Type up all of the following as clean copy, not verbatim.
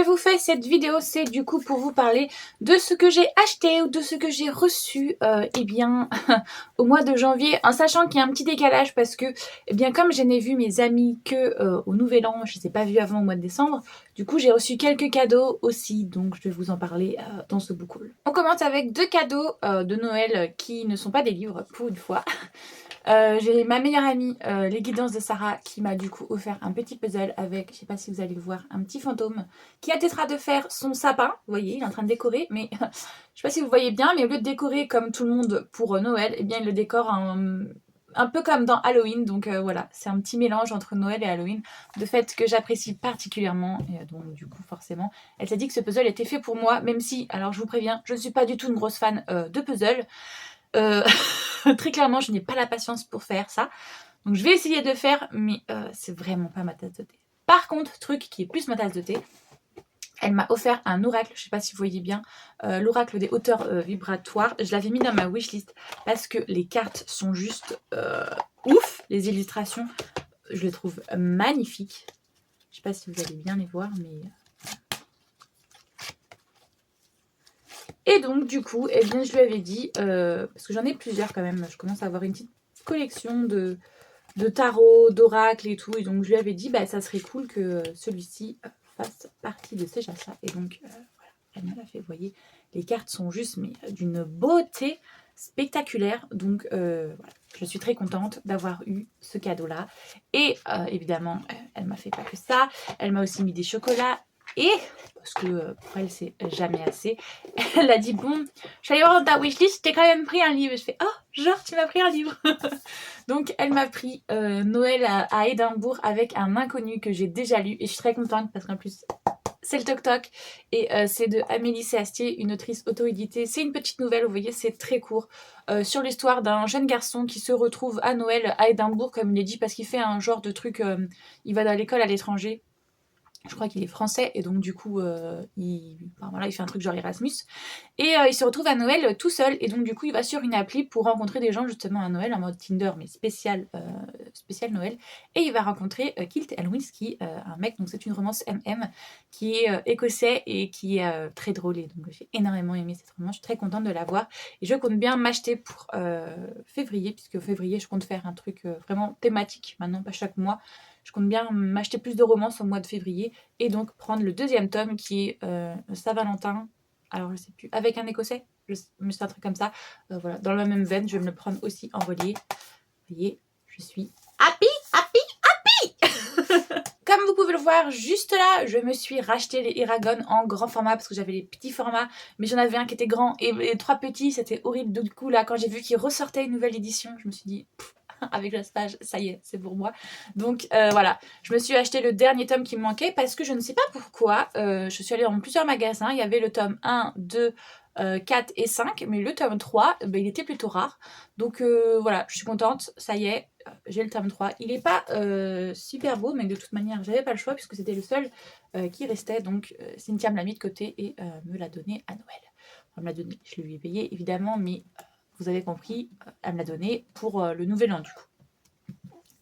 je vous fais cette vidéo, c'est du coup pour vous parler de ce que j'ai acheté ou de ce que j'ai reçu eh bien, au mois de janvier, en sachant qu'il y a un petit décalage parce que, eh bien, comme je n'ai vu mes amis que au Nouvel An, je ne les ai pas vus avant au mois de décembre, du coup j'ai reçu quelques cadeaux aussi, donc je vais vous en parler dans ce book haul. On commence avec deux cadeaux de Noël qui ne sont pas des livres, pour une fois. J'ai ma meilleure amie, les guidances de Sarah, qui m'a du coup offert un petit puzzle avec, je sais pas si vous allez le voir, un petit fantôme qui attestera de faire son sapin. Vous voyez, il est en train de décorer, mais je sais pas si vous voyez bien, mais au lieu de décorer comme tout le monde pour Noël, eh bien il le décore un peu comme dans Halloween. Donc voilà, c'est un petit mélange entre Noël et Halloween, de fait que j'apprécie particulièrement. Et donc du coup forcément, elle s'est dit que ce puzzle était fait pour moi, même si, alors je vous préviens, je ne suis pas du tout une grosse fan de puzzle. Très clairement, je n'ai pas la patience pour faire ça. Donc je vais essayer de faire, mais c'est vraiment pas ma tasse de thé. Par contre, truc qui est plus ma tasse de thé, elle m'a offert un oracle, je sais pas si vous voyez bien, l'oracle des hauteurs vibratoires. Je l'avais mis dans ma wishlist parce que les cartes sont juste ouf. Les illustrations, je les trouve magnifiques. Je sais pas si vous allez bien les voir, mais... Et donc du coup, eh bien, je lui avais dit, parce que j'en ai plusieurs quand même, je commence à avoir une petite collection de tarot, d'oracle et tout, et donc je lui avais dit, bah ça serait cool que celui-ci fasse partie de ces achats. Et donc voilà, elle me l'a fait, vous voyez, les cartes sont juste mais d'une beauté spectaculaire. Donc voilà, je suis très contente d'avoir eu ce cadeau-là. Et évidemment, elle m'a fait pas que ça, elle m'a aussi mis des chocolats. Et, parce que pour elle c'est jamais assez, elle a dit bon, je suis allée voir dans ta wishlist, t'ai quand même pris un livre. Je fais oh, genre tu m'as pris un livre. Donc elle m'a pris Noël à Édimbourg avec un inconnu que j'ai déjà lu. Et je suis très contente parce qu'en plus c'est le Toc Toc. Et c'est de Amélie Séastier, une autrice auto-éditée. C'est une petite nouvelle, vous voyez, c'est très court. Sur l'histoire d'un jeune garçon qui se retrouve à Noël à Édimbourg, comme il est dit, parce qu'il fait un genre de truc, il va dans l'école à l'étranger. Je crois qu'il est français et donc du coup il fait un truc genre Erasmus et il se retrouve à Noël tout seul et donc du coup il va sur une appli pour rencontrer des gens justement à Noël en mode Tinder mais spécial Noël, et il va rencontrer Kilt Elwinski, un mec, donc c'est une romance MM qui est écossais et qui est très drôle, et donc j'ai énormément aimé cette romance, je suis très contente de la voir et je compte bien m'acheter pour février, puisque février je compte faire un truc vraiment thématique maintenant, pas chaque mois. Je compte bien m'acheter plus de romances au mois de février et donc prendre le deuxième tome qui est Saint-Valentin, alors je sais plus, avec un écossais, mais c'est un truc comme ça. Voilà, dans la même veine, je vais me le prendre aussi en relié. Vous voyez, je suis happy. Comme vous pouvez le voir juste là, je me suis racheté les Eragon en grand format parce que j'avais les petits formats, mais j'en avais un qui était grand et les trois petits, c'était horrible. Du coup là, quand j'ai vu qu'il ressortait une nouvelle édition, je me suis dit avec la stage, ça y est, c'est pour moi. Donc voilà, je me suis acheté le dernier tome qui me manquait parce que je ne sais pas pourquoi. Je suis allée dans plusieurs magasins, il y avait le tome 1, 2, 4 et 5, mais le tome 3, il était plutôt rare. Donc voilà, je suis contente, ça y est, j'ai le tome 3. Il n'est pas super beau, mais de toute manière, j'avais pas le choix puisque c'était le seul qui restait. Donc Cynthia me l'a mis de côté et me l'a donné à Noël. Enfin, me l'a donné, je lui ai payé évidemment, mais vous avez compris, elle me l'a donné pour le nouvel an du coup.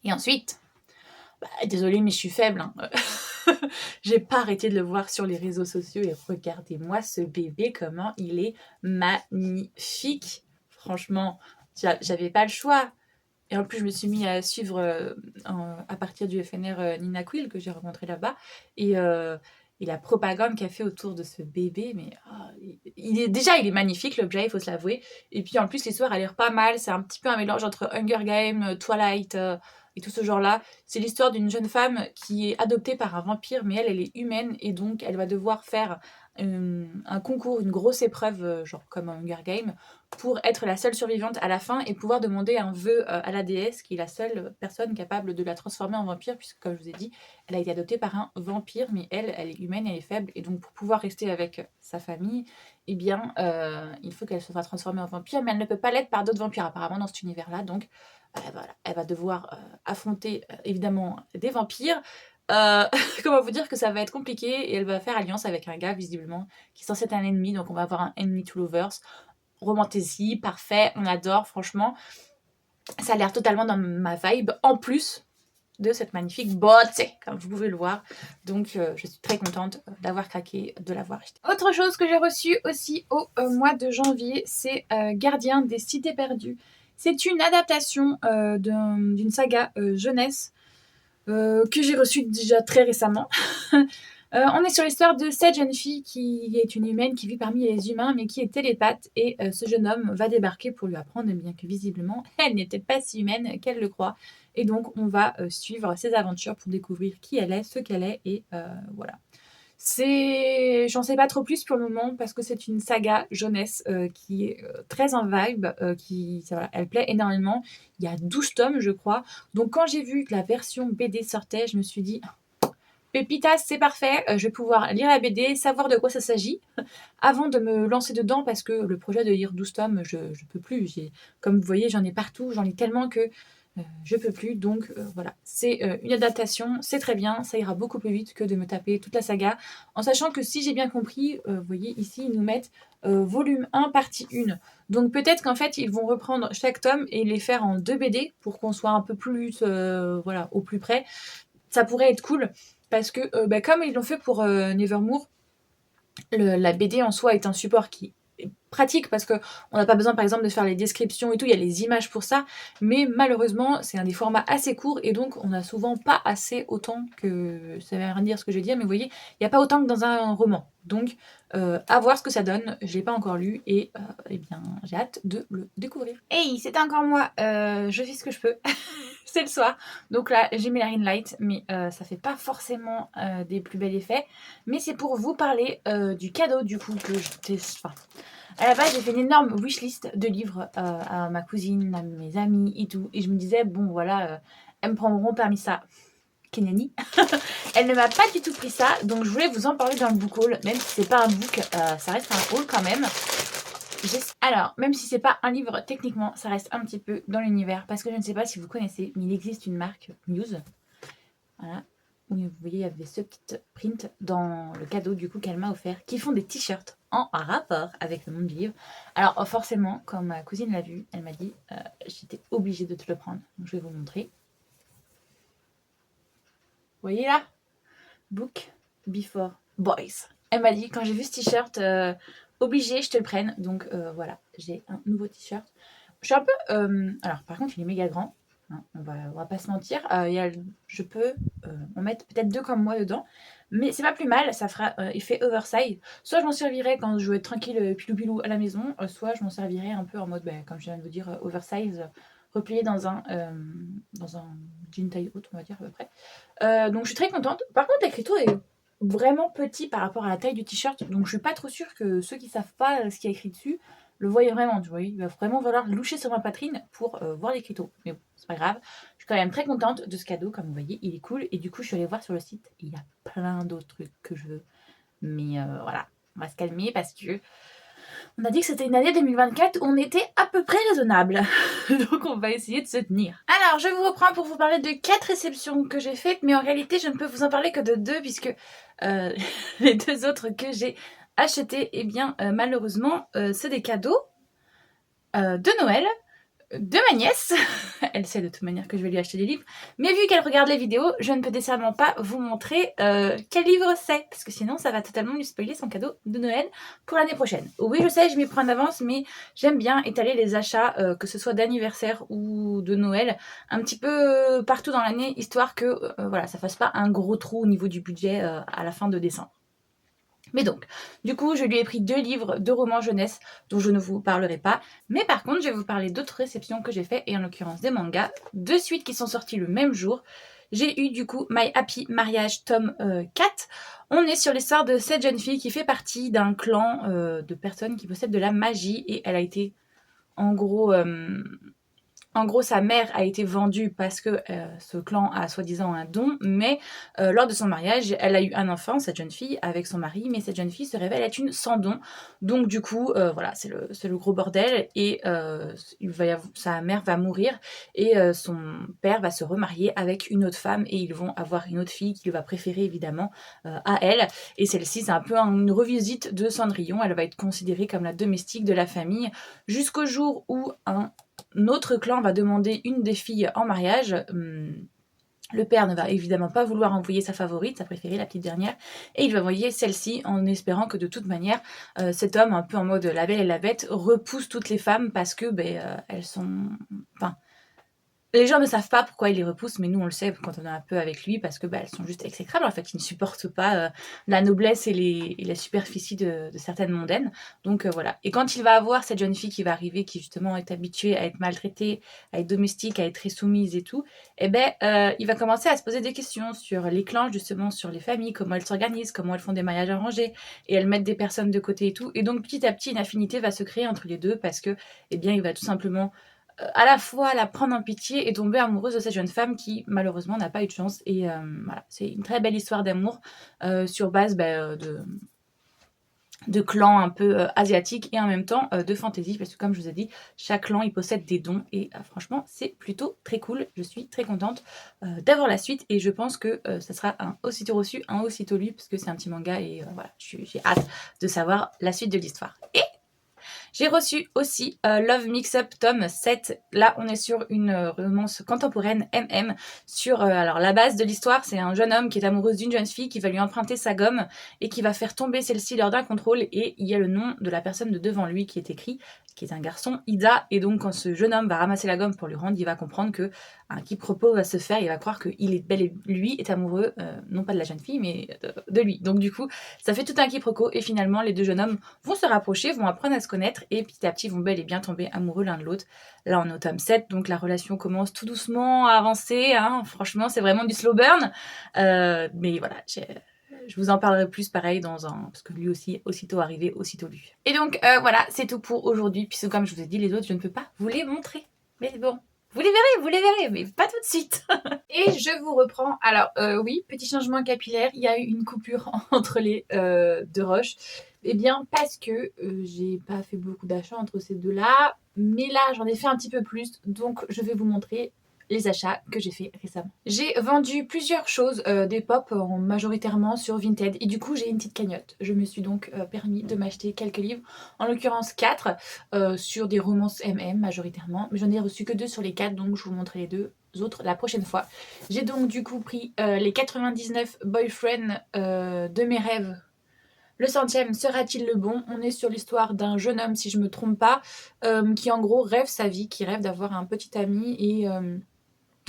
Et ensuite, désolée mais je suis faible, hein. J'ai pas arrêté de le voir sur les réseaux sociaux et regardez-moi ce bébé, comment il est magnifique. Franchement, j'avais pas le choix. Et en plus, je me suis mis à suivre à partir du FNR Nina Quill que j'ai rencontré là-bas. Et la propagande qu'elle fait autour de ce bébé, mais il est magnifique l'objet, il faut se l'avouer. Et puis en plus, l'histoire a l'air pas mal. C'est un petit peu un mélange entre Hunger Games, Twilight et tout ce genre-là. C'est l'histoire d'une jeune femme qui est adoptée par un vampire, mais elle est humaine et donc elle va devoir faire un concours, une grosse épreuve, genre comme un Hunger Games, pour être la seule survivante à la fin et pouvoir demander un vœu à la déesse, qui est la seule personne capable de la transformer en vampire, puisque comme je vous ai dit, elle a été adoptée par un vampire, mais elle est humaine, elle est faible, et donc pour pouvoir rester avec sa famille, eh bien, il faut qu'elle se soit transformée en vampire, mais elle ne peut pas l'être par d'autres vampires apparemment dans cet univers-là, donc voilà, elle va devoir affronter évidemment des vampires. Comment vous dire que ça va être compliqué, et elle va faire alliance avec un gars visiblement qui est censé être un ennemi, donc on va avoir un enemy to lovers. Romantasy, parfait, on adore, franchement. Ça a l'air totalement dans ma vibe. En plus, de cette magnifique boîte, comme vous pouvez le voir. Donc je suis très contente d'avoir craqué, de l'avoir acheté. Autre chose que j'ai reçue aussi au mois de janvier, c'est Gardien des Cités Perdues. C'est une adaptation d'une saga jeunesse que j'ai reçue déjà très récemment. On est sur l'histoire de cette jeune fille qui est une humaine qui vit parmi les humains mais qui est télépathe, et ce jeune homme va débarquer pour lui apprendre, bien que visiblement elle n'était pas si humaine qu'elle le croit, et donc on va suivre ses aventures pour découvrir qui elle est, ce qu'elle est, et voilà. J'en sais pas trop plus pour le moment parce que c'est une saga jeunesse qui est très en vibe, elle plaît énormément. Il y a 12 tomes je crois, donc quand j'ai vu que la version BD sortait, je me suis dit pépitas, c'est parfait, je vais pouvoir lire la BD, savoir de quoi ça s'agit, avant de me lancer dedans, parce que le projet de lire 12 tomes, je peux plus. Comme vous voyez, j'en ai partout, j'en lis tellement que je peux plus. Donc voilà, c'est une adaptation, c'est très bien, ça ira beaucoup plus vite que de me taper toute la saga. En sachant que si j'ai bien compris, vous voyez ici, ils nous mettent volume 1, partie 1. Donc peut-être qu'en fait, ils vont reprendre chaque tome et les faire en 2 BD pour qu'on soit un peu plus voilà, au plus près. Ça pourrait être cool. Parce que comme ils l'ont fait pour Nevermore, la BD en soi est un support qui est pratique parce qu'on n'a pas besoin par exemple de faire les descriptions et tout, il y a les images pour ça, mais malheureusement c'est un des formats assez courts et donc on n'a souvent pas assez autant que, ça va rien dire ce que je vais dire, mais vous voyez, il n'y a pas autant que dans un roman. Donc à voir ce que ça donne, je l'ai pas encore lu et eh bien j'ai hâte de le découvrir. Hey, c'est encore moi, je fais ce que je peux. C'est le soir, donc là j'ai mis la ring light, mais ça fait pas forcément des plus bels effets, mais c'est pour vous parler du cadeau du coup que à la base j'ai fait une énorme wishlist de livres à ma cousine, à mes amis et tout, et je me disais bon voilà, elles me prendront parmi ça. Kenani. Elle ne m'a pas du tout pris ça, donc je voulais vous en parler dans le book haul, même si c'est pas un book, ça reste un haul quand même. Alors, même si c'est pas un livre, techniquement, ça reste un petit peu dans l'univers, parce que je ne sais pas si vous connaissez, mais il existe une marque, Muse, voilà, où vous voyez, il y avait ce petit print dans le cadeau du coup qu'elle m'a offert, qui font des t-shirts en rapport avec le monde du livre. Alors forcément, quand ma cousine l'a vu, elle m'a dit, j'étais obligée de te le prendre, donc je vais vous montrer. Vous voyez là, Book Before Boys. Elle m'a dit, quand j'ai vu ce t-shirt, obligé, je te le prenne. Donc voilà, j'ai un nouveau t-shirt. Je suis un peu... alors par contre, il est méga grand. Hein, on va pas se mentir. Je peux en mettre peut-être 2 comme moi dedans. Mais c'est pas plus mal, ça fera effet oversize. Soit je m'en servirai quand je vais être tranquille pilou-pilou à la maison, soit je m'en servirai un peu en mode, comme je viens de vous dire, oversize, replié dans un jean taille haute, on va dire à peu près. Donc je suis très contente. Par contre, l'écriteau est vraiment petit par rapport à la taille du t-shirt, donc je suis pas trop sûre que ceux qui savent pas ce qu'il y a écrit dessus le voient vraiment, tu vois. Il va vraiment falloir loucher sur ma poitrine pour voir l'écriteau. Mais bon, c'est pas grave. Je suis quand même très contente de ce cadeau, comme vous voyez, il est cool. Et du coup, je suis allée voir sur le site, et il y a plein d'autres trucs que je veux. Mais voilà, on va se calmer parce que on a dit que c'était une année 2024 où on était à peu près raisonnable. Donc on va essayer de se tenir. Alors je vous reprends pour vous parler de 4 réceptions que j'ai faites, mais en réalité je ne peux vous en parler que de 2 puisque les 2 autres que j'ai achetés, eh bien malheureusement c'est des cadeaux de Noël de ma nièce. Elle sait de toute manière que je vais lui acheter des livres, mais vu qu'elle regarde les vidéos, je ne peux décemment pas vous montrer quel livre c'est, parce que sinon ça va totalement lui spoiler son cadeau de Noël pour l'année prochaine. Oui, je sais, je m'y prends en avance, mais j'aime bien étaler les achats, que ce soit d'anniversaire ou de Noël, un petit peu partout dans l'année, histoire que voilà, ça fasse pas un gros trou au niveau du budget à la fin de décembre. Mais donc, du coup, je lui ai pris 2 livres de romans jeunesse dont je ne vous parlerai pas. Mais par contre, je vais vous parler d'autres réceptions que j'ai fait, et en l'occurrence des mangas, 2 suites qui sont sorties le même jour. J'ai eu du coup My Happy Marriage tome 4. On est sur l'histoire de cette jeune fille qui fait partie d'un clan de personnes qui possèdent de la magie, et elle a été en gros... En gros, sa mère a été vendue parce que ce clan a soi-disant un don, mais lors de son mariage, elle a eu un enfant, cette jeune fille, avec son mari, mais cette jeune fille se révèle être une sans don. Donc du coup, voilà, c'est le gros bordel, et sa mère va mourir, et son père va se remarier avec une autre femme, et ils vont avoir une autre fille qu'il va préférer évidemment à elle. Et celle-ci, c'est un peu une revisite de Cendrillon, elle va être considérée comme la domestique de la famille, jusqu'au jour où un autre clan va demander une des filles en mariage, Le père ne va évidemment pas vouloir envoyer sa favorite, sa préférée, la petite dernière, et il va envoyer celle-ci en espérant que de toute manière, cet homme, un peu en mode la belle et la bête, repousse toutes les femmes parce que elles sont... Enfin, les gens ne savent pas pourquoi il les repousse, mais nous on le sait quand on est un peu avec lui, parce que elles sont juste exécrables en fait. Ils ne supportent pas la noblesse et la superficie de certaines mondaines. Donc voilà. Et quand il va avoir cette jeune fille qui va arriver, qui justement est habituée à être maltraitée, à être domestique, à être très soumise et tout, il va commencer à se poser des questions sur les clans, justement, sur les familles, comment elles s'organisent, comment elles font des mariages arrangés, et elles mettent des personnes de côté et tout. Et donc petit à petit, une affinité va se créer entre les deux, parce que, il va tout simplement à la fois la prendre en pitié et tomber amoureuse de cette jeune femme qui malheureusement n'a pas eu de chance. Et voilà, c'est une très belle histoire d'amour sur base de clans un peu asiatiques et en même temps de fantasy, parce que comme je vous ai dit, chaque clan il possède des dons et franchement c'est plutôt très cool. Je suis très contente d'avoir la suite et je pense que ça sera un aussitôt reçu, un aussitôt lu, parce que c'est un petit manga et voilà, j'ai hâte de savoir la suite de l'histoire. Et j'ai reçu aussi Love Mix-Up tome 7. Là, on est sur une romance contemporaine MM. Alors, la base de l'histoire, c'est un jeune homme qui est amoureux d'une jeune fille qui va lui emprunter sa gomme et qui va faire tomber celle-ci lors d'un contrôle. Et il y a le nom de la personne de devant lui qui est écrit, qui est un garçon, Ida. Et donc, quand ce jeune homme va ramasser la gomme pour lui rendre, il va comprendre que un quiproquo va se faire. Il va croire que lui est amoureux, non pas de la jeune fille, mais de lui. Donc, du coup, ça fait tout un quiproquo. Et finalement, les deux jeunes hommes vont se rapprocher, vont apprendre à se connaître et petit à petit vont bel et bien tomber amoureux l'un de l'autre. Là on est au tome 7, donc la relation commence tout doucement à avancer, hein. Franchement c'est vraiment du slow burn, mais voilà, je vous en parlerai plus pareil parce que lui aussi, aussitôt arrivé, aussitôt lu. Et donc voilà, c'est tout pour aujourd'hui, puisque comme je vous ai dit, les autres je ne peux pas vous les montrer. Mais bon, vous les verrez, mais pas tout de suite. Et je vous reprends. Alors oui, petit changement capillaire, il y a eu une coupure entre les deux roches. Eh bien parce que j'ai pas fait beaucoup d'achats entre ces deux-là, mais là j'en ai fait un petit peu plus, donc je vais vous montrer les achats que j'ai fait récemment. J'ai vendu plusieurs choses, des pop majoritairement sur Vinted, et du coup j'ai une petite cagnotte. Je me suis donc permis de m'acheter quelques livres, en l'occurrence 4, sur des romances MM majoritairement, mais j'en ai reçu que 2 sur les 4, donc je vous montrerai les 2 autres la prochaine fois. J'ai donc du coup pris les 99 boyfriends de mes rêves. Le 100e sera-t-il le bon? On est sur l'histoire d'un jeune homme, si je me trompe pas, qui en gros rêve sa vie, qui rêve d'avoir un petit ami et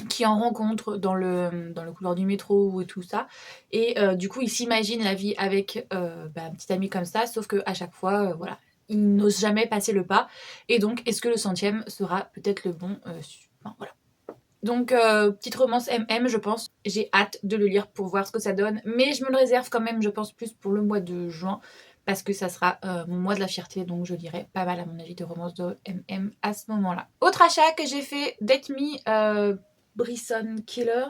qui en rencontre dans le couloir du métro et tout ça. Et du coup, il s'imagine la vie avec un petit ami comme ça, sauf qu'à chaque fois, voilà, il n'ose jamais passer le pas. Et donc, est-ce que le 100e sera peut-être le bon voilà. Donc, petite romance MM, je pense. J'ai hâte de le lire pour voir ce que ça donne. Mais je me le réserve quand même, je pense, plus pour le mois de juin. Parce que ça sera mon mois de la fierté. Donc, je lirai pas mal, à mon avis, de romances de MM à ce moment-là. Autre achat que j'ai fait, Date Me, Brisson Killer.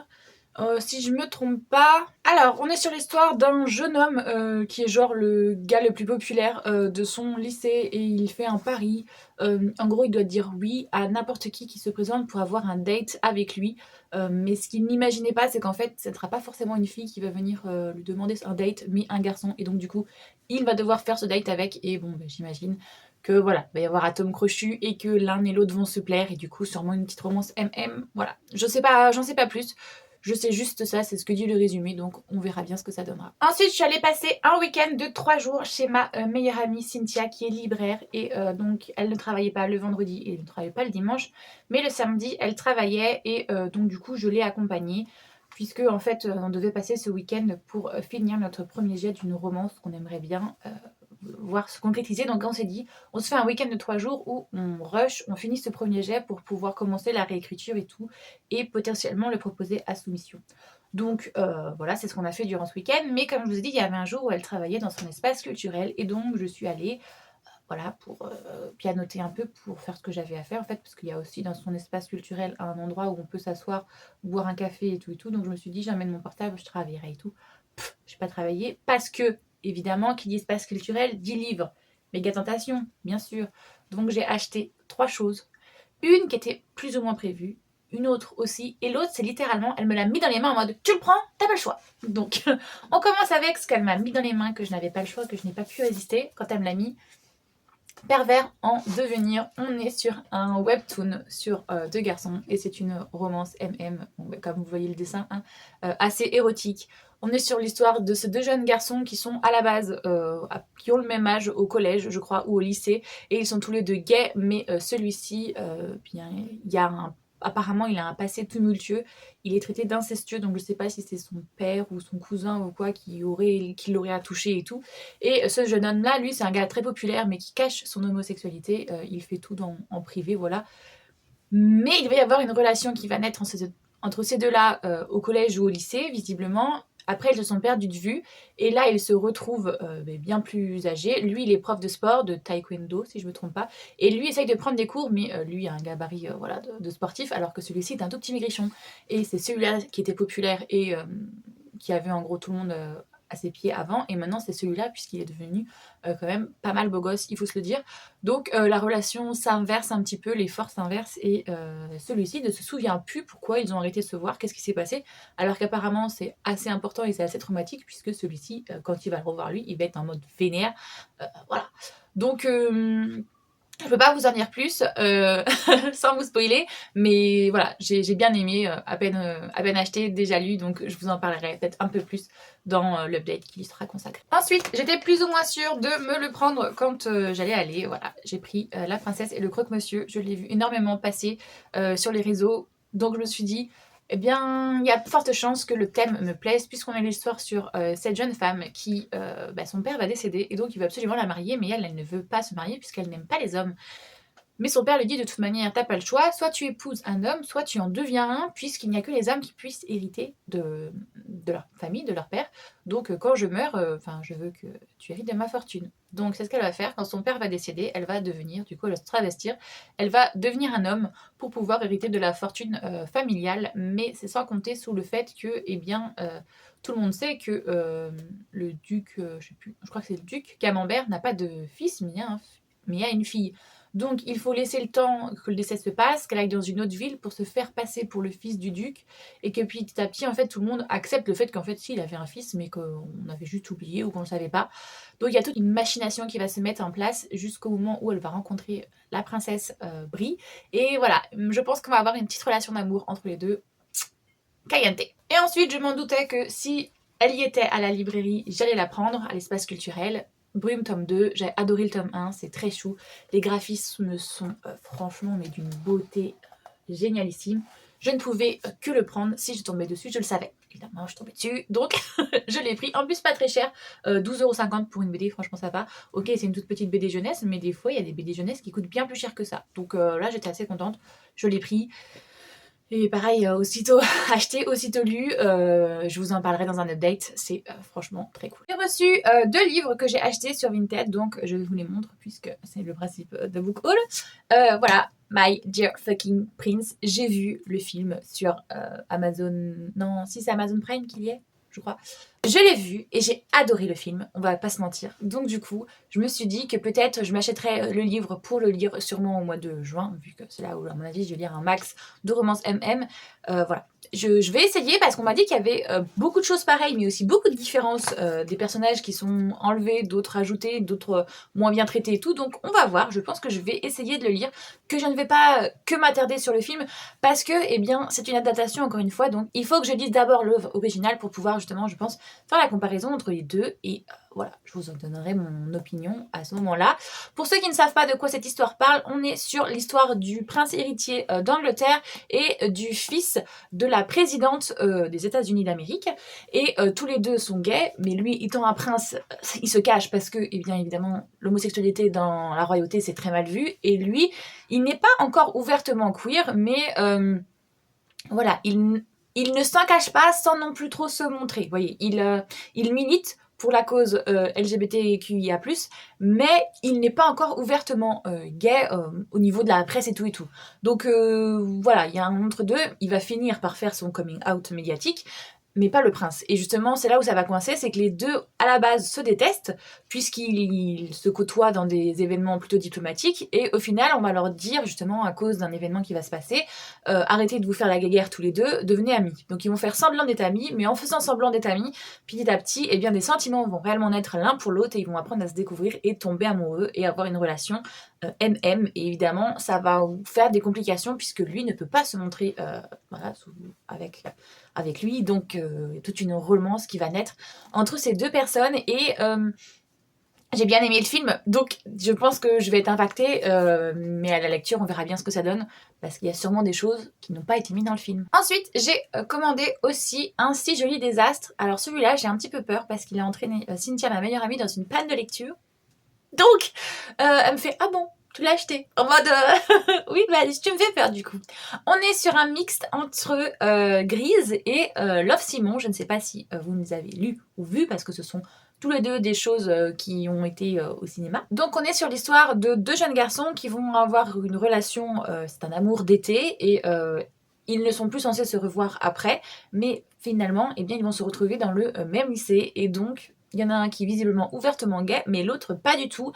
Si je me trompe pas. Alors, on est sur l'histoire d'un jeune homme qui est genre le gars le plus populaire de son lycée et il fait un pari. En gros, il doit dire oui à n'importe qui se présente pour avoir un date avec lui. Mais ce qu'il n'imaginait pas, c'est qu'en fait, ce ne sera pas forcément une fille qui va venir lui demander un date, mais un garçon. Et donc, du coup, il va devoir faire ce date avec. Et bon, j'imagine que voilà, il va y avoir atome crochu et que l'un et l'autre vont se plaire. Et du coup, sûrement une petite romance MM. Voilà. Je sais pas, j'en sais pas plus. Je sais juste ça, c'est ce que dit le résumé, donc on verra bien ce que ça donnera. Ensuite, je suis allée passer un week-end de 3 jours chez ma meilleure amie Cynthia, qui est libraire. Et donc, elle ne travaillait pas le vendredi et elle ne travaillait pas le dimanche. Mais le samedi, elle travaillait et donc du coup, je l'ai accompagnée. Puisque en fait, on devait passer ce week-end pour finir notre premier jet d'une romance qu'on aimerait bien voir se concrétiser. Donc on s'est dit, on se fait un week-end de 3 jours où on rush, on finit ce premier jet pour pouvoir commencer la réécriture et tout, et potentiellement le proposer à soumission. Donc voilà, c'est ce qu'on a fait durant ce week-end. Mais comme je vous ai dit, il y avait un jour où elle travaillait dans son espace culturel, et donc je suis allée voilà, pour pianoter un peu, pour faire ce que j'avais à faire en fait, parce qu'il y a aussi dans son espace culturel un endroit où on peut s'asseoir, boire un café et tout et tout. Donc je me suis dit, j'amène mon portable, je travaillerai et tout. Je n'ai pas travaillé parce que, évidemment, qui dit espace culturel dit livre. Méga tentation, bien sûr. Donc j'ai acheté 3 choses. Une qui était plus ou moins prévue, une autre aussi, et l'autre c'est littéralement, elle me l'a mis dans les mains en mode tu le prends, t'as pas le choix. Donc on commence avec ce qu'elle m'a mis dans les mains, que je n'avais pas le choix, que je n'ai pas pu résister quand elle me l'a mis. pervers en devenir. On est sur un webtoon sur deux garçons et c'est une romance MM, comme vous voyez le dessin, hein, assez érotique. On est sur l'histoire de ces deux jeunes garçons qui sont à la base, qui ont le même âge au collège, je crois, ou au lycée, et ils sont tous les deux gays, mais celui-ci, bien, il y a apparemment, il a un passé tumultueux. Il est traité d'incestueux, donc je sais pas si c'est son père ou son cousin ou quoi qui l'aurait attouché et tout. Et ce jeune homme-là, lui, c'est un gars très populaire, mais qui cache son homosexualité. Il fait tout en privé, voilà. Mais il va y avoir une relation qui va naître entre ces deux-là au collège ou au lycée, visiblement. Après, ils se sont perdus de vue. Et là, ils se retrouvent bien plus âgés. Lui, il est prof de sport, de taekwondo, si je ne me trompe pas. Et lui essaye de prendre des cours, mais lui a un gabarit voilà, de sportif, alors que celui-ci est un tout petit maigrichon. Et c'est celui-là qui était populaire et qui avait en gros tout le monde à ses pieds avant. Et maintenant, c'est celui-là, puisqu'il est devenu quand même pas mal beau gosse, il faut se le dire. Donc la relation s'inverse un petit peu, les forces s'inversent et celui-ci ne se souvient plus pourquoi ils ont arrêté de se voir, qu'est-ce qui s'est passé, alors qu'apparemment c'est assez important et c'est assez traumatique puisque celui-ci, quand il va le revoir lui, il va être en mode vénère. Voilà. Donc je peux pas vous en dire plus sans vous spoiler, mais voilà, j'ai bien aimé, à peine acheté, déjà lu, donc je vous en parlerai peut-être un peu plus dans l'update qui lui sera consacré. Ensuite, j'étais plus ou moins sûre de me le prendre quand j'allais aller, voilà, j'ai pris La Princesse et le Croque-Monsieur, je l'ai vu énormément passer sur les réseaux, donc je me suis dit, eh bien, il y a de fortes chances que le thème me plaise, puisqu'on a l'histoire sur cette jeune femme qui, son père va décéder, et donc il veut absolument la marier, mais elle ne veut pas se marier puisqu'elle n'aime pas les hommes. Mais son père lui dit de toute manière, t'as pas le choix, soit tu épouses un homme, soit tu en deviens un, puisqu'il n'y a que les hommes qui puissent hériter de leur famille, de leur père. Donc quand je meurs, je veux que tu hérites de ma fortune. Donc c'est ce qu'elle va faire. Quand son père va décéder, elle va devenir, du coup elle va se travestir, elle va devenir un homme pour pouvoir hériter de la fortune familiale. Mais c'est sans compter sous le fait que, tout le monde sait que le duc, je sais plus, je crois que c'est le duc Camembert n'a pas de fils, mais il y a une fille. Donc il faut laisser le temps que le décès se passe, qu'elle aille dans une autre ville pour se faire passer pour le fils du duc, et que petit à petit, en fait, tout le monde accepte le fait qu'en fait, si, il avait un fils, mais qu'on avait juste oublié ou qu'on ne le savait pas. Donc il y a toute une machination qui va se mettre en place jusqu'au moment où elle va rencontrer la princesse Brie. Et voilà, je pense qu'on va avoir une petite relation d'amour entre les deux. Caliente. Et ensuite, je m'en doutais que si elle y était à la librairie, j'allais la prendre à l'espace culturel. Brume tome 2, j'ai adoré le tome 1, c'est très chou. Les graphismes sont franchement mais d'une beauté génialissime. Je ne pouvais que le prendre si je tombais dessus, je le savais. Évidemment, je tombais dessus, donc je l'ai pris. En plus, pas très cher, 12,50 € pour une BD, franchement ça va. Ok, c'est une toute petite BD jeunesse, mais des fois, il y a des BD jeunesse qui coûtent bien plus cher que ça. Donc là, j'étais assez contente, je l'ai pris. Et pareil, aussitôt acheté, aussitôt lu, je vous en parlerai dans un update, c'est franchement très cool. J'ai reçu 2 livres que j'ai achetés sur Vinted, donc je vous les montre puisque c'est le principe de Book Haul. Voilà, My Dear Fucking Prince, j'ai vu le film sur Amazon, non, si c'est Amazon Prime qu'il y est, je crois. Je l'ai vu et j'ai adoré le film, on va pas se mentir. Donc du coup, je me suis dit que peut-être je m'achèterais le livre pour le lire sûrement au mois de juin, vu que c'est là où à mon avis je vais lire un max de romances MM. Voilà. Je vais essayer parce qu'on m'a dit qu'il y avait beaucoup de choses pareilles, mais aussi beaucoup de différences. Des personnages qui sont enlevés, d'autres ajoutés, d'autres moins bien traités et tout. Donc on va voir, je pense que je vais essayer de le lire, que je ne vais pas que m'attarder sur le film, parce que c'est une adaptation encore une fois, donc il faut que je lise d'abord l'œuvre originale pour pouvoir justement, je pense, faire la comparaison entre les deux et voilà, je vous en donnerai mon opinion à ce moment-là. Pour ceux qui ne savent pas de quoi cette histoire parle, on est sur l'histoire du prince héritier d'Angleterre et du fils de la présidente des États-Unis d'Amérique. Et tous les deux sont gays, mais lui, étant un prince, il se cache parce que, bien évidemment, l'homosexualité dans la royauté, c'est très mal vu. Et lui, il n'est pas encore ouvertement queer, mais voilà, il ne s'en cache pas sans non plus trop se montrer. Vous voyez, il milite pour la cause LGBTQIA+, mais il n'est pas encore ouvertement gay au niveau de la presse et tout et tout. Donc voilà, il y a un entre-deux, il va finir par faire son coming out médiatique, mais pas le prince. Et justement, c'est là où ça va coincer, c'est que les deux, à la base, se détestent, puisqu'ils se côtoient dans des événements plutôt diplomatiques, et au final, on va leur dire, justement, à cause d'un événement qui va se passer, arrêtez de vous faire la guerre tous les deux, devenez amis. Donc ils vont faire semblant d'être amis, mais en faisant semblant d'être amis, petit à petit, eh bien, des sentiments vont réellement naître l'un pour l'autre, et ils vont apprendre à se découvrir et tomber amoureux, et avoir une relation MM, et évidemment, ça va faire des complications, puisque lui ne peut pas se montrer voilà, avec lui, donc toute une romance qui va naître entre ces deux personnes, et j'ai bien aimé le film, donc je pense que je vais être impactée, mais à la lecture on verra bien ce que ça donne, parce qu'il y a sûrement des choses qui n'ont pas été mises dans le film. Ensuite, j'ai commandé aussi un Si joli désastre. Alors celui-là, j'ai un petit peu peur, parce qu'il a entraîné Cynthia, ma meilleure amie, dans une panne de lecture. Donc, elle me fait « Ah bon, tu l'as acheté ?» En mode oui, bah tu me fais peur du coup. On est sur un mixte entre Grise et Love Simon. Je ne sais pas si vous nous avez lu ou vu, parce que ce sont tous les deux des choses qui ont été au cinéma. Donc on est sur l'histoire de deux jeunes garçons qui vont avoir une relation, c'est un amour d'été, et ils ne sont plus censés se revoir après, mais finalement, eh bien, ils vont se retrouver dans le même lycée, et donc il y en a un qui est visiblement ouvertement gay, mais l'autre pas du tout.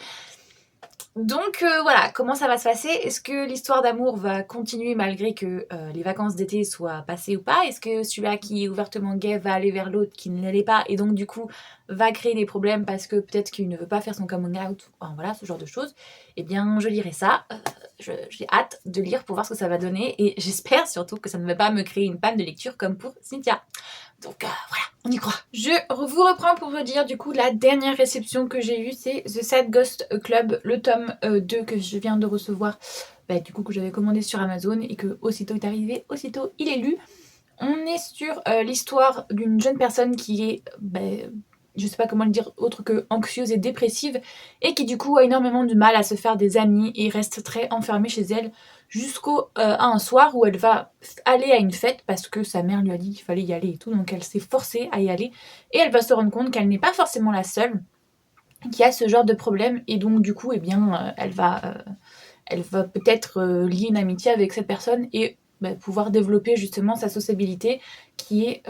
Donc voilà, comment ça va se passer? Est-ce que l'histoire d'amour va continuer malgré que les vacances d'été soient passées ou pas? Est-ce que celui-là qui est ouvertement gay va aller vers l'autre qui ne l'est pas, et donc du coup va créer des problèmes parce que peut-être qu'il ne veut pas faire son coming out? Enfin, voilà, ce genre de choses. Eh bien, je lirai ça. J'ai hâte de lire pour voir ce que ça va donner, et j'espère surtout que ça ne va pas me créer une panne de lecture comme pour Cynthia. Donc voilà, on y croit. Je vous reprends pour vous dire du coup la dernière réception que j'ai eue, c'est The Sad Ghost Club, le tome 2 que je viens de recevoir, du coup que j'avais commandé sur Amazon, et que aussitôt est arrivé, aussitôt il est lu. On est sur l'histoire d'une jeune personne qui est, je sais pas comment le dire autre que anxieuse et dépressive, et qui du coup a énormément de mal à se faire des amis et reste très enfermée chez elle jusqu'à un soir où elle va aller à une fête parce que sa mère lui a dit qu'il fallait y aller et tout, donc elle s'est forcée à y aller, et elle va se rendre compte qu'elle n'est pas forcément la seule qui a ce genre de problème, et donc du coup elle va peut-être lier une amitié avec cette personne, et pouvoir développer justement sa sociabilité qui est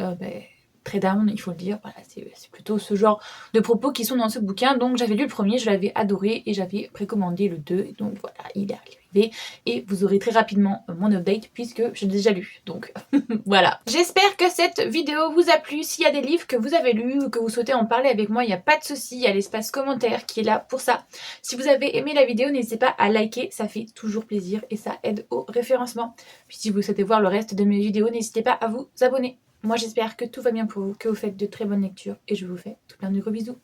très down, il faut le dire. Voilà, c'est plutôt ce genre de propos qui sont dans ce bouquin. Donc j'avais lu le premier, je l'avais adoré, et j'avais précommandé le 2. Donc voilà, il est arrivé, et vous aurez très rapidement mon update puisque je l'ai déjà lu. Donc voilà. J'espère que cette vidéo vous a plu. S'il y a des livres que vous avez lus ou que vous souhaitez en parler avec moi, il n'y a pas de souci, il y a l'espace commentaire qui est là pour ça. Si vous avez aimé la vidéo, n'hésitez pas à liker, ça fait toujours plaisir et ça aide au référencement. Puis si vous souhaitez voir le reste de mes vidéos, n'hésitez pas à vous abonner. Moi j'espère que tout va bien pour vous, que vous faites de très bonnes lectures, et je vous fais tout plein de gros bisous.